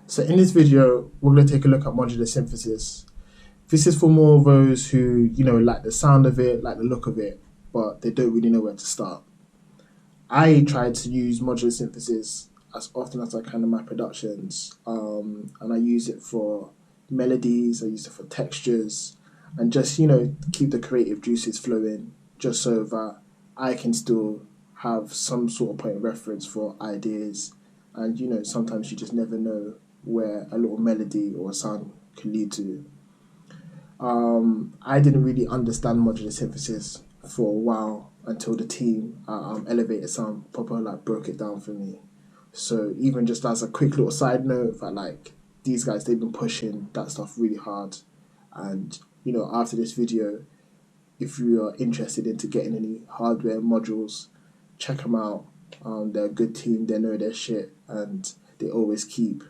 So in this video, we're going to take a look at modular synthesis. This is for more of those who, like the sound of it, like the look of it, but they don't really know where to start. I try to use modular synthesis as often as I can in my productions, and I use it for melodies, I use it for textures, and just, keep the creative juices flowing, just so that I can still have some sort of point of reference for ideas. And, sometimes you just never know where a little melody or a sound can lead to. I didn't really understand modular synthesis for a while until the team at Elevator Sound proper broke it down for me. So even just as a quick little side note, that these guys, they've been pushing that stuff really hard, and after this video, if you are interested into getting any hardware modules, check them out. They're a good team. They know their shit, and they always keep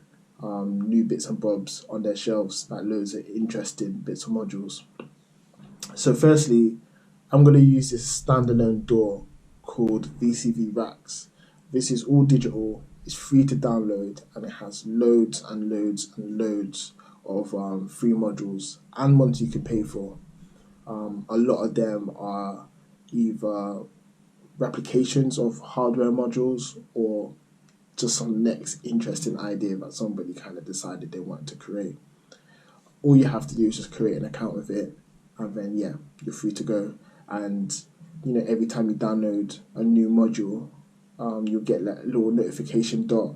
new bits and bobs on their shelves, like loads of interesting bits of modules. So firstly, I'm going to use this standalone DAW called VCV Racks. This is all digital, it's free to download, and it has loads and loads and loads of free modules and ones you can pay for. A lot of them are either replications of hardware modules or just some next interesting idea that somebody kind of decided they want to create. All you have to do is just create an account with it, and then you're free to go. And every time you download a new module, you'll get that little notification dot,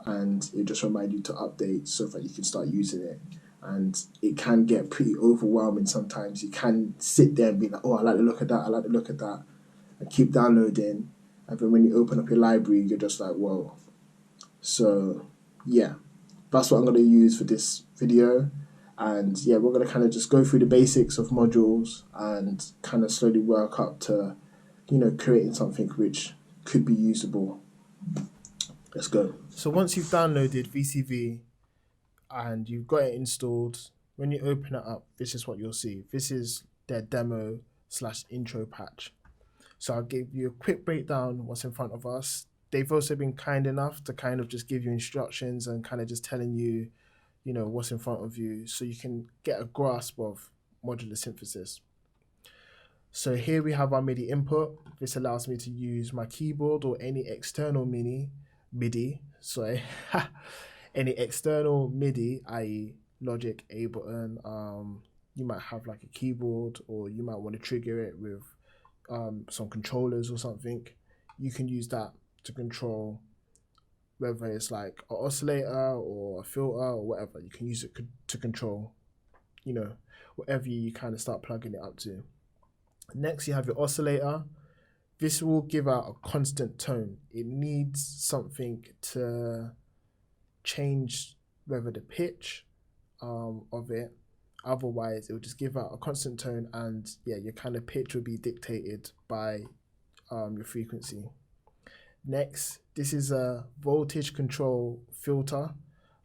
and it just remind you to update so that you can start using it. And it can get pretty overwhelming sometimes. You can sit there and be like, oh, I like the look of that, I like the look of that, and keep downloading. And then when you open up your library, you're just like, whoa. So that's what I'm going to use for this video. And we're going to kind of just go through the basics of modules and kind of slowly work up to, creating something which could be usable. Let's go. So once you've downloaded VCV and you've got it installed, when you open it up, this is what you'll see. This is their demo/intro patch. So I'll give you a quick breakdown what's in front of us. They've also been kind enough to kind of just give you instructions and kind of just telling you, what's in front of you, so you can get a grasp of modular synthesis. So here we have our MIDI input. This allows me to use my keyboard or any external MIDI, any external MIDI, i.e. Logic, Ableton. You might have like a keyboard, or you might want to trigger it with some controllers or something. You can use that to control whether it's like an oscillator or a filter or whatever. You can use it to control, whatever you kind of start plugging it up to. Next, you have your oscillator. This will give out a constant tone. It needs something to change whether the pitch of it. Otherwise, it will just give out a constant tone, and your kind of pitch will be dictated by your frequency. Next, this is a voltage control filter.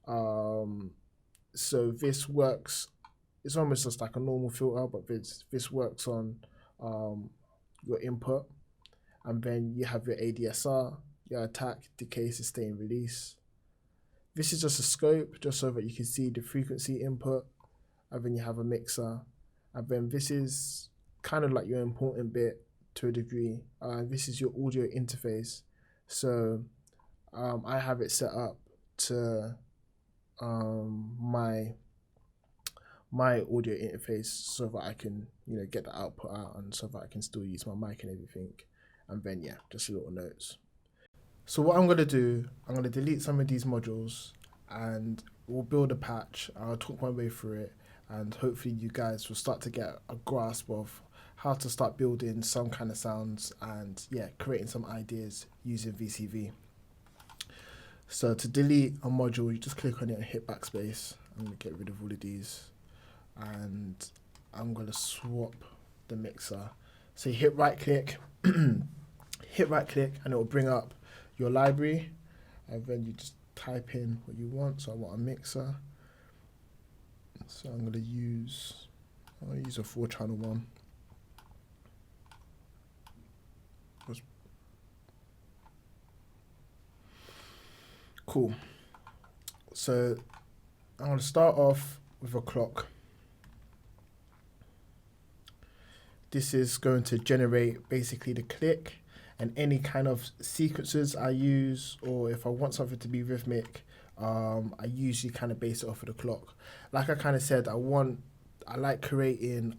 So this works, it's almost just like a normal filter, but this works on your input. And then you have your ADSR, your attack, decay, sustain, release. This is just a scope, just so that you can see the frequency input. And then you have a mixer. And then this is kind of like your important bit to a degree. This is your audio interface. So I have it set up to my audio interface so that I can get the output out, and so that I can still use my mic and everything. And then just little notes. So what I'm going to do, I'm going to delete some of these modules and we'll build a patch. I'll talk my way through it, and hopefully you guys will start to get a grasp of how to start building some kind of sounds and creating some ideas using VCV. So to delete a module, you just click on it and hit backspace. I'm going to get rid of all of these, and I'm going to swap the mixer. So you hit right click, and it will bring up your library, and then you just type in what you want. So I want a mixer. So I'm going to use a 4-channel one. Cool. So I'm going to start off with a clock. This is going to generate basically the click and any kind of sequences I use, or if I want something to be rhythmic, I usually kind of base it off of the clock. Like I kind of said, I like creating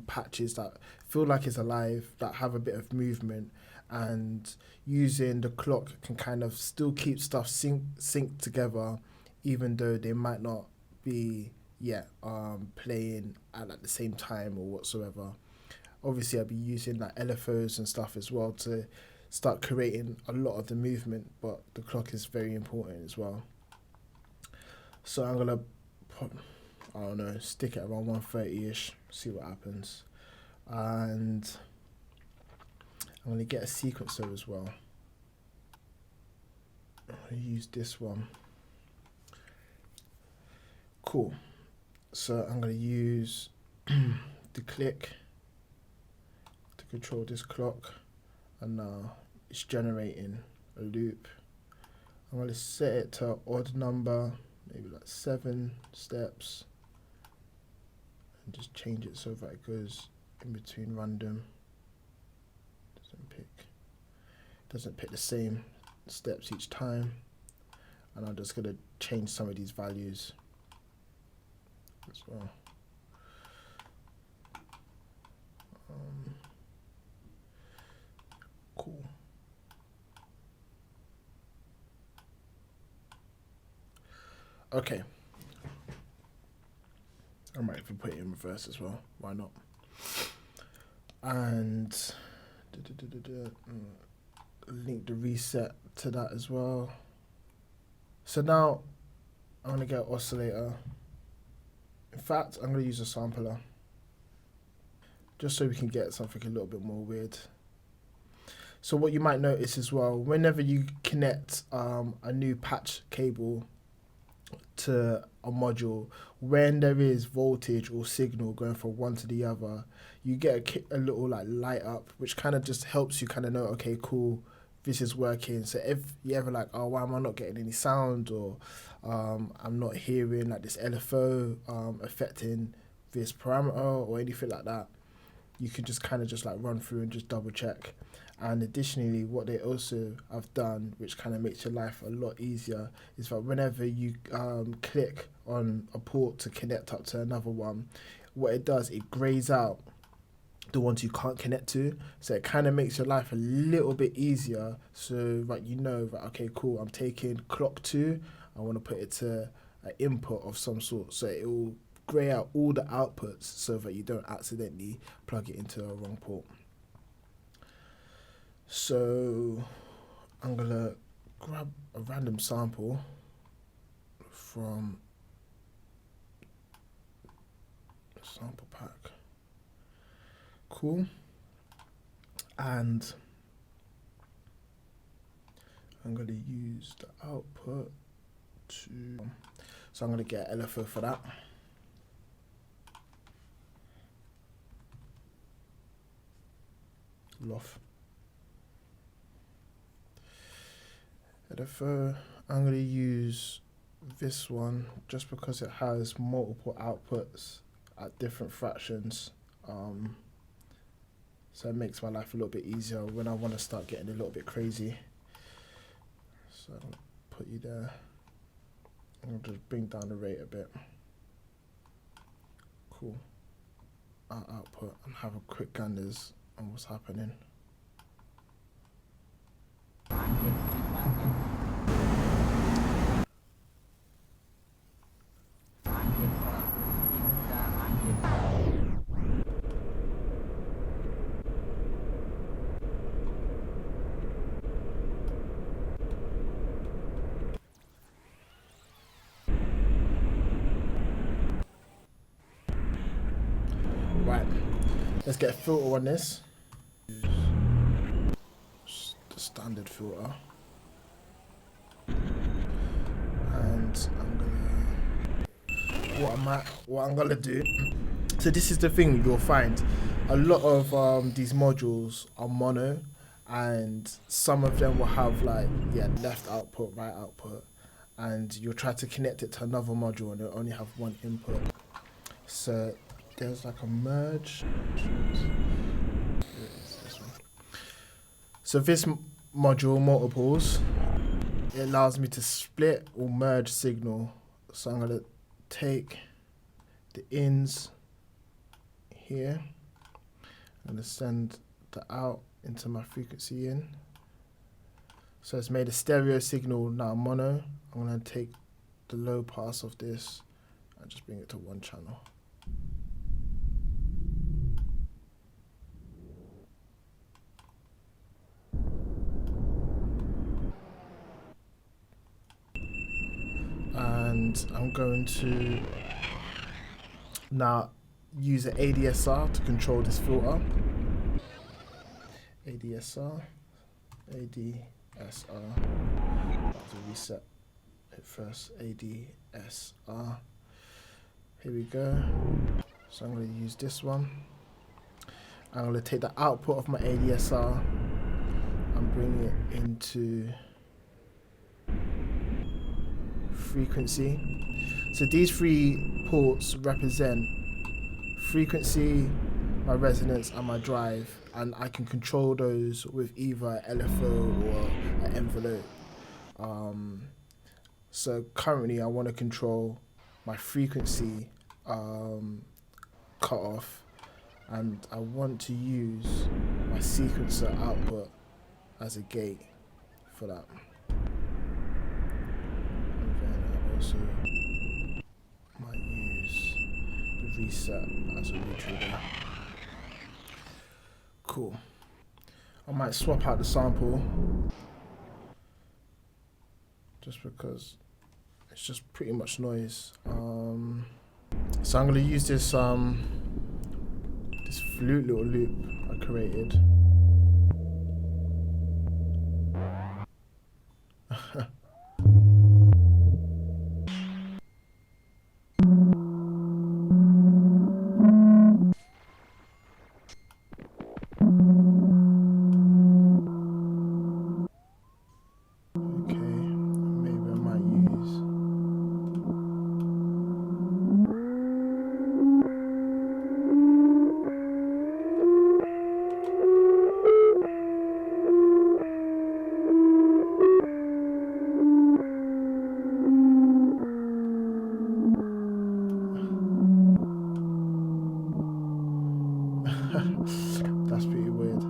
patches that feel like it's alive, that have a bit of movement, and using the clock can kind of still keep stuff synced together, even though they might not be playing at like the same time or whatsoever. Obviously, I'll be using like LFOs and stuff as well to start creating a lot of the movement, but the clock is very important as well. So I'm gonna put, I don't know, stick it around 130ish, see what happens. And I'm going to get a sequencer as well. I'm going to use this one. Cool. So I'm going to use the click to control this clock. And now it's generating a loop. I'm going to set it to an odd number, maybe like 7 steps. And just change it so that it goes in between random. Doesn't pick the same steps each time. And I'm just gonna change some of these values as well. Cool. Okay. I might even put it in reverse as well. Why not? And link the reset to that as well. So now I'm going to get an oscillator. In fact, I'm going to use a sampler just so we can get something a little bit more weird. So what you might notice as well, whenever you connect a new patch cable to a module, when there is voltage or signal going from one to the other, you get a little like light up, which kind of just helps you kind of know, okay, cool, this is working. So if you ever like, oh, why am I not getting any sound, or I'm not hearing like this LFO affecting this parameter or anything like that, you can just kind of just like run through and just double check. And additionally, what they also have done, which kind of makes your life a lot easier, is that whenever you click on a port to connect up to another one, what it does, it grays out the ones you can't connect to. So it kind of makes your life a little bit easier. So that you know that, okay, cool, I'm taking clock 2, I want to put it to an input of some sort. So it will grey out all the outputs so that you don't accidentally plug it into a wrong port. So I'm going to grab a random sample from the sample pack. Cool. And I'm going to use the output to... So I'm going to get LFO for that. LOF. LFO, I'm going to use this one just because it has multiple outputs at different fractions. So it makes my life a little bit easier when I want to start getting a little bit crazy. So I'm going to put you there. I'm going to just bring down the rate a bit. Cool. Our output, and have a quick ganders on what's happening. Right, let's get a filter on this. Use the standard filter. And what I'm gonna do. So this is the thing you'll find. A lot of these modules are mono, and some of them will have like left output, right output, and you'll try to connect it to another module and it'll only have one input. So there's like a merge. This one. So this module, multiples, it allows me to split or merge signal. So I'm going to take the ins here. I'm going to send the out into my frequency in. So it's made a stereo signal, now mono. I'm going to take the low pass of this and just bring it to one channel. And I'm going to now use an ADSR to control this filter. ADSR. Have to reset it first. ADSR. Here we go. So I'm going to use this one. I'm going to take the output of my ADSR and bring it into frequency. So these three ports represent frequency, my resonance, and my drive, and I can control those with either LFO or an envelope. So currently I want to control my frequency cutoff, and I want to use my sequencer output as a gate for that. And then I also might use the reset as a retrigger. Cool. I might swap out the sample just because it's just pretty much noise. So I'm going to use this this flute little loop I created. That's pretty weird.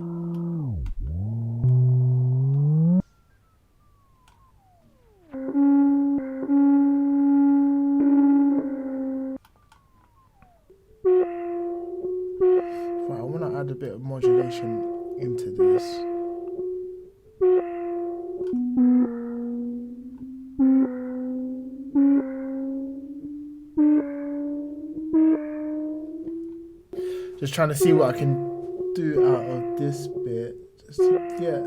Right, I want to add a bit of modulation into this. Just trying to see what I can do out of this bit. Just to get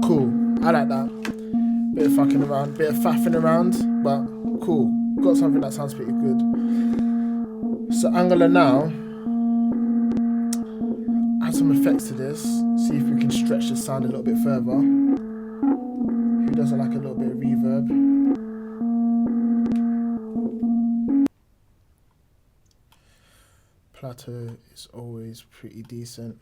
cool. I like that. Bit of fucking around, bit of faffing around, but cool. Got something that sounds pretty good. So I'm gonna now add some effects to this. See if we can stretch the sound a little bit further. Who doesn't like a little bit of reverb? Plateau is always pretty decent.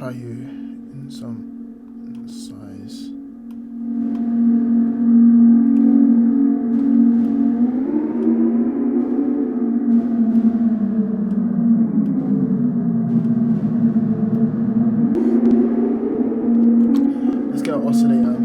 try you in some size. Let's get an oscillator.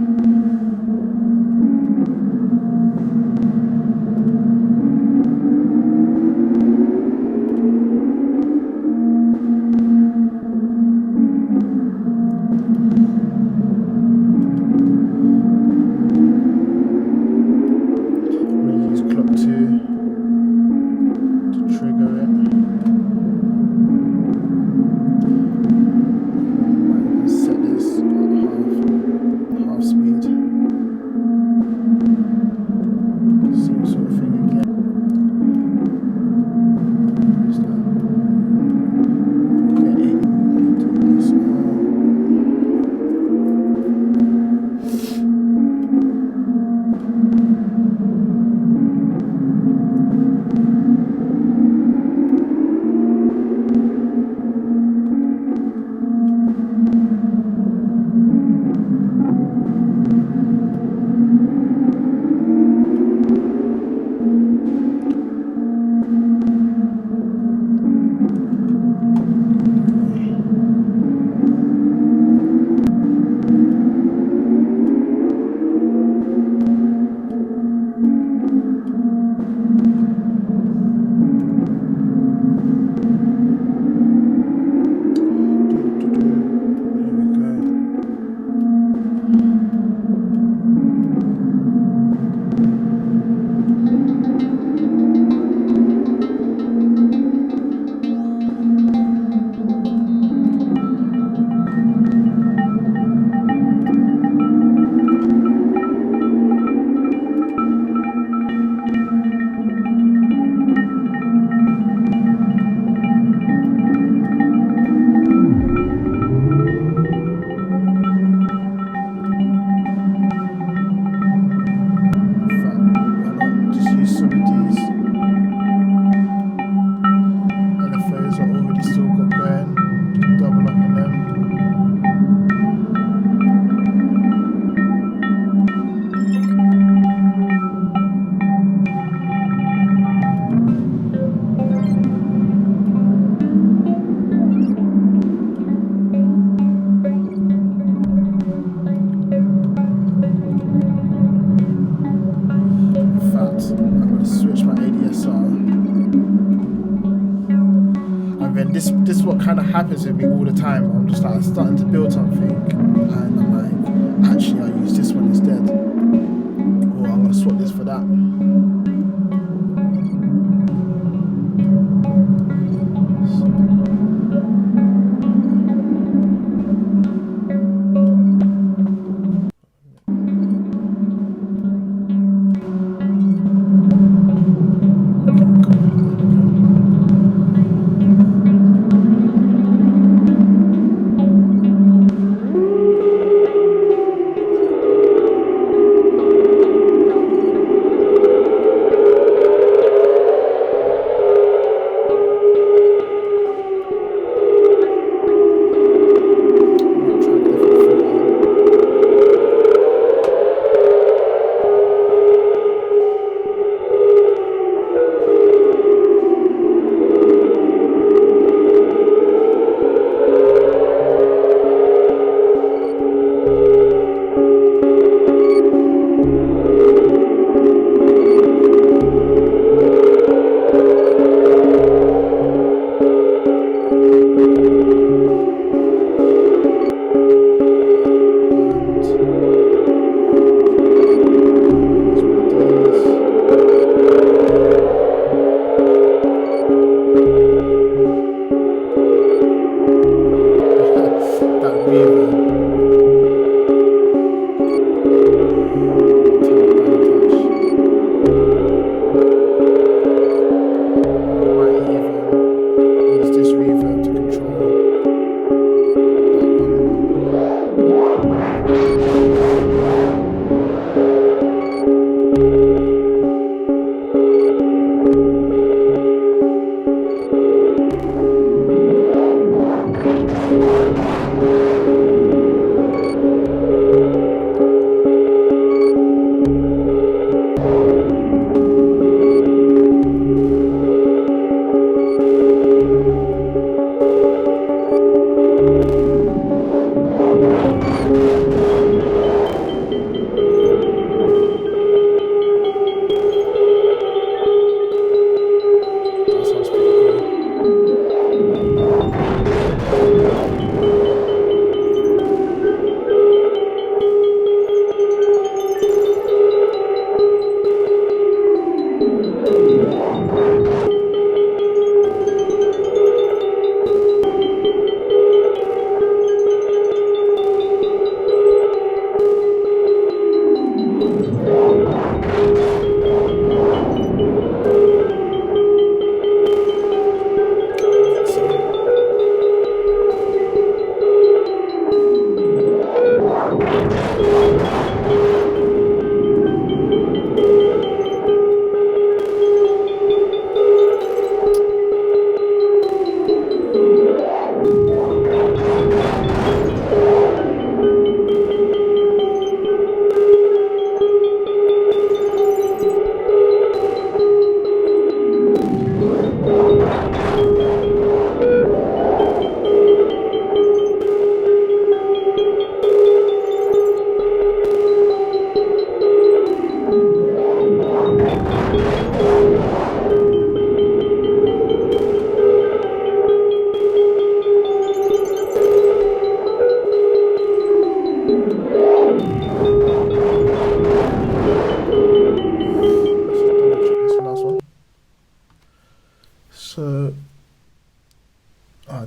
This is what kind of happens with me all the time. I'm just like starting to build something and I'm like, actually I'll use this one instead, or I'm gonna swap this for that.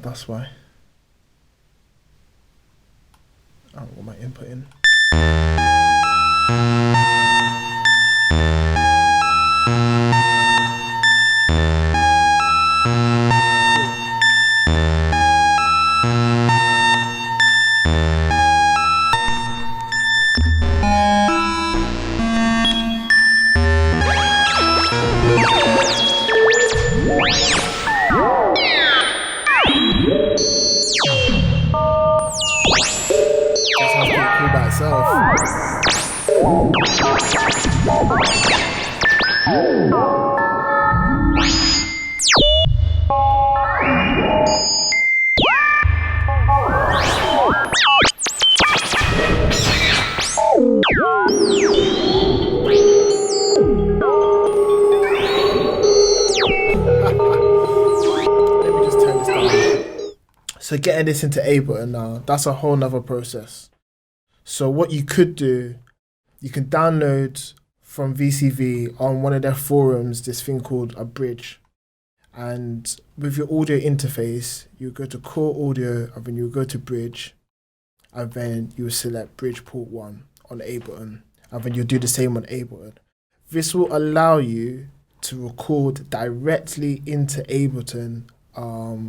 That's why. I don't want my input in. So getting this into Ableton now, that's a whole nother process. So what you could do, you can download from VCV on one of their forums this thing called a bridge. And with your audio interface, you go to core audio and then you go to bridge, and then you select bridge port 1 on Ableton, and then you'll do the same on Ableton. This will allow you to record directly into Ableton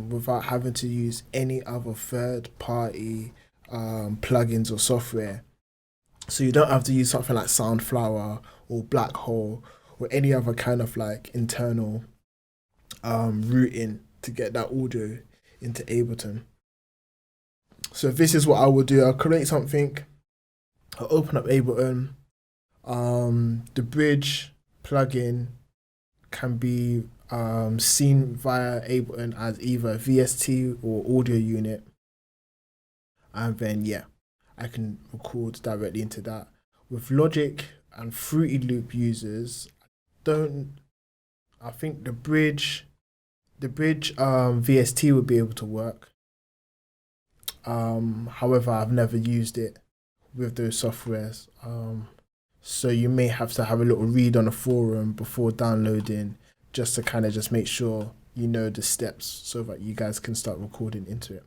without having to use any other third-party plugins or software. So you don't have to use something like Soundflower or Black Hole or any other kind of like internal routing to get that audio into Ableton. So this is what I will do. I'll create something, I'll open up Ableton. The bridge plugin can be seen via Ableton as either VST or audio unit, and then I can record directly into that. With Logic and Fruity Loop users, I think the bridge VST would be able to work. However, I've never used it with those softwares. So you may have to have a little read on a forum before downloading, just to kind of just make sure you know the steps so that you guys can start recording into it.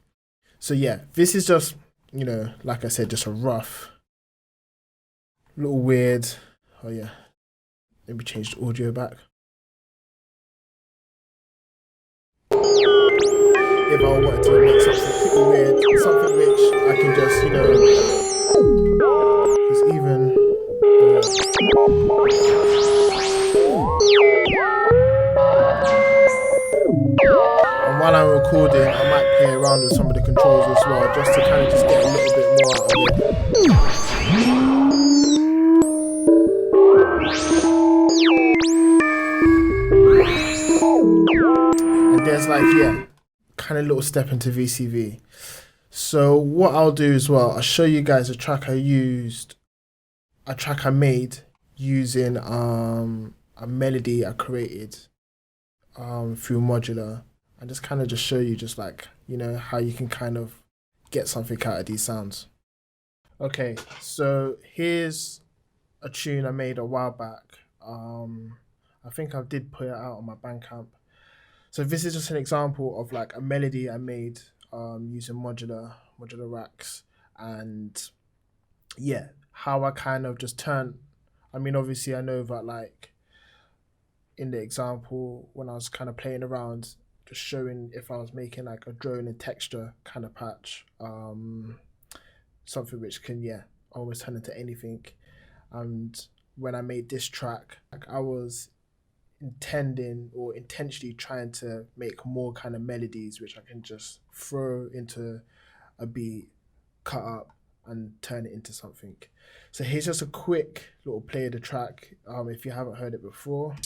So this is just, like I said, just a rough, little weird. Oh yeah, let me change the audio back. If I wanted to make something pretty weird, something which I can just, because even and while I'm recording, I might play around with some of the controls as well, just to kind of just get a little bit more out of it. And there's like, kind of little step into VCV. So what I'll do as well, I'll show you guys a track I made using a melody I created through modular, and just kind of just show you just like, how you can kind of get something out of these sounds. Okay, so here's a tune I made a while back. I think I did put it out on my Bandcamp. So this is just an example of like a melody I made using modular racks, and how I kind of just obviously I know that like in the example when I was kind of playing around, just showing if I was making like a drone and texture kind of patch, something which can almost turn into anything. And when I made this track, like I was intentionally trying to make more kind of melodies which I can just throw into a beat, cut up and turn it into something. So here's just a quick little play of the track if you haven't heard it before.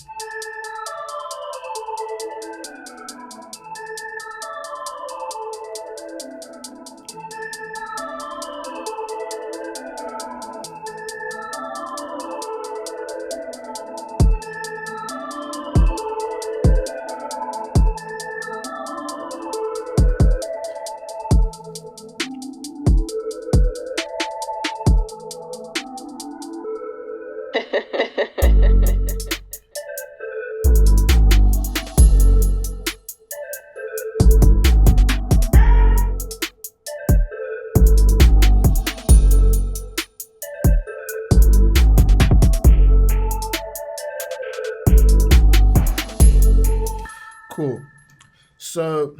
So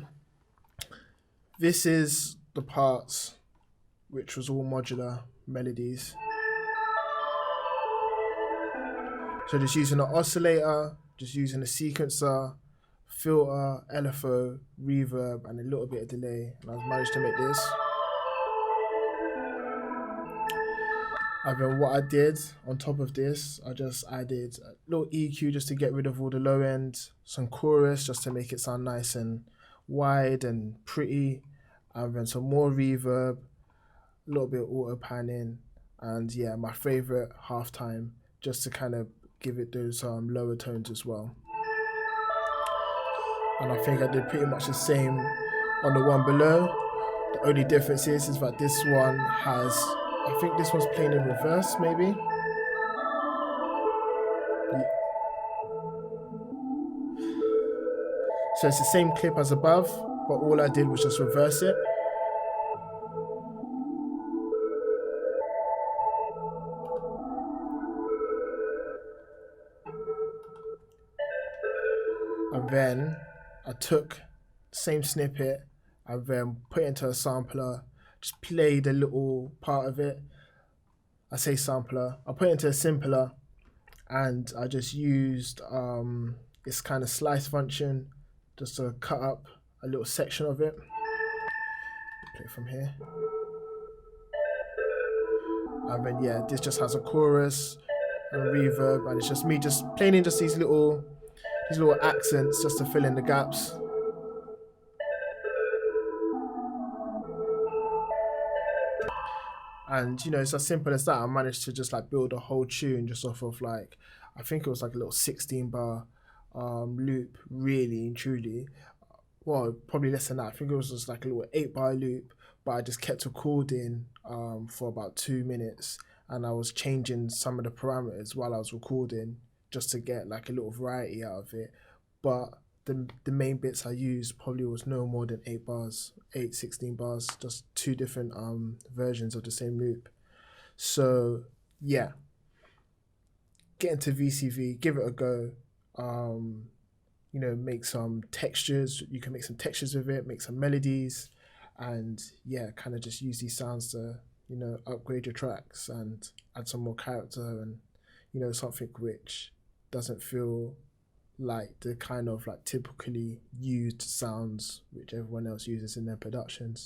this is the parts which was all modular melodies. So just using an oscillator, just using a sequencer, filter, LFO, reverb, and a little bit of delay, and I've managed to make this. And then what I did on top of this, I just added a little EQ just to get rid of all the low end, some chorus just to make it sound nice and wide and pretty, and then some more reverb, a little bit of auto panning, and yeah, my favorite halftime just to kind of give it those lower tones as well. And I think I did pretty much the same on the one below. The only difference is that this one has, I think this one's playing in reverse maybe. So it's the same clip as above, but all I did was just reverse it. And then I took the same snippet and then put it into a sampler, just played a little part of it. I say sampler, I put it into a simpler, and I just used this kind of slice function just to cut up a little section of it. Play from here. And then yeah, this just has a chorus and reverb, and it's just me just playing in just these little accents just to fill in the gaps. And you know, it's as simple as that. I managed to just like build a whole tune just off of like, I think it was like a little 16 bar loop, really and truly. Well, probably less than that. I think it was just like a little 8 bar loop, but I just kept recording for about 2 minutes, and I was changing some of the parameters while I was recording just to get like a little variety out of it. But the main bits I used probably was no more than 8 bars, 16 bars, just two different versions of the same loop. So yeah, get into VCV, give it a go. You know, make some textures. You can make some textures with it, make some melodies, and yeah, kind of just use these sounds to, you know, upgrade your tracks and add some more character and, you know, something which doesn't feel like the kind of like typically used sounds which everyone else uses in their productions.